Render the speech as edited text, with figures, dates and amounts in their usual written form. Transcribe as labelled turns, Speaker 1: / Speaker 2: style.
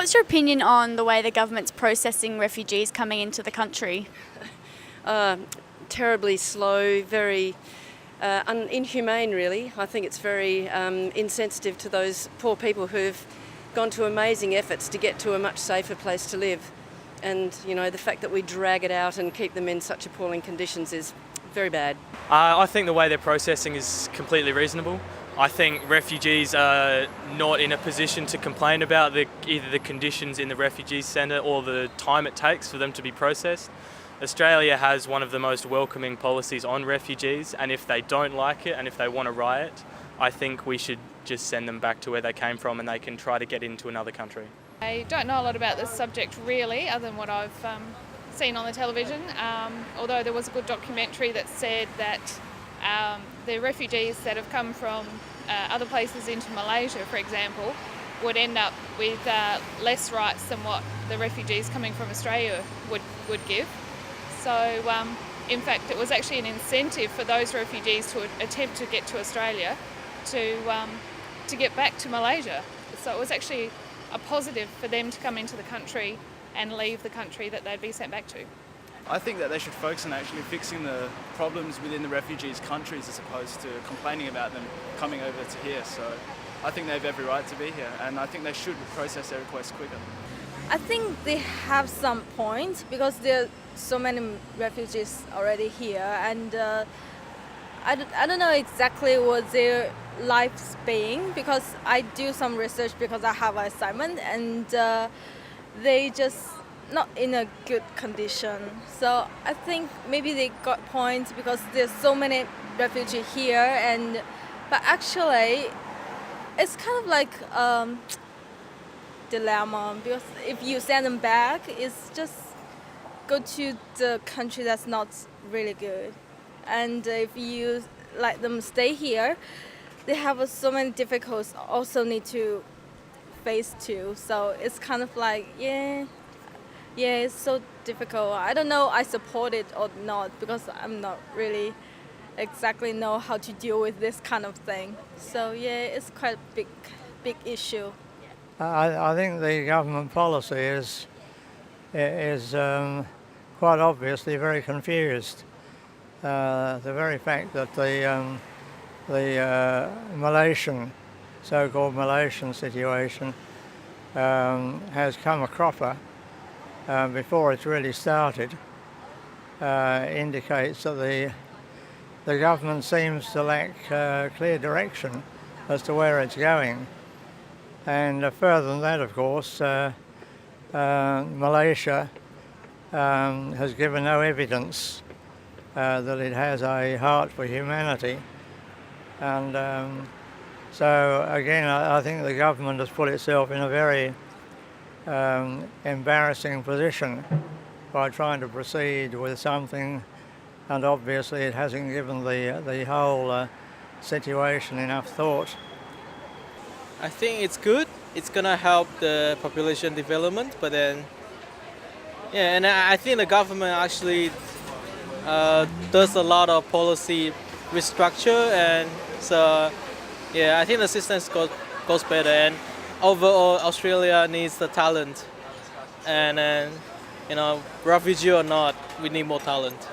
Speaker 1: What's your opinion on the way the government's processing refugees coming into the country?
Speaker 2: Terribly slow, very inhumane really. I think it's very insensitive to those poor people who've gone to amazing efforts to get to a much safer place to live. And, you know, the fact that we drag it out and keep them in such appalling conditions is very bad.
Speaker 3: I think the way they're processing is completely reasonable. I think refugees are not in a position to complain about either the conditions in the refugee centre or the time it takes for them to be processed. Australia has one of the most welcoming policies on refugees, and if they don't like it and if they want to riot, I think we should just send them back to where they came from and they can try to get into another country.
Speaker 4: I don't know a lot about this subject really, other than what I've seen on the television, although there was a good documentary that said that the refugees that have come from other places into Malaysia, for example, would end up with less rights than what the refugees coming from Australia would give. So in fact it was actually an incentive for those refugees to attempt to get to Australia to get back to Malaysia. So it was actually a positive for them to come into the country and leave the country that they'd be sent back to.
Speaker 5: I think that they should focus on actually fixing the problems within the refugees' countries as opposed to complaining about them coming over to here. So I think they have every right to be here, and I think they should process their requests quicker.
Speaker 6: I think they have some points because there are so many refugees already here, and I don't know exactly what their life's being, because I do some research because I have an assignment, and they just not in a good condition. So I think maybe they got points because there's so many refugees here, but actually it's kind of like dilemma, because if you send them back, it's just go to the country that's not really good, and if you let them stay here, they have so many difficulties also need to face too. So it's kind of like it's so difficult. I don't know I support it or not, because I'm not really exactly know how to deal with this kind of thing. So it's quite a big issue.
Speaker 7: I think the government policy is quite obviously very confused. The very fact that the Malaysian, so-called Malaysian situation has come a cropper before it's really started indicates that the government seems to lack clear direction as to where it's going. And further than that, of course, Malaysia has given no evidence that it has a heart for humanity. And so again, I think the government has put itself in a very embarrassing position by trying to proceed with something, and obviously it hasn't given the whole situation enough thought.
Speaker 8: I think it's good. It's gonna help the population development, but then, and I think the government actually does a lot of policy restructure, and so I think the system goes better. And overall, Australia needs the talent, and refugee or not, we need more talent.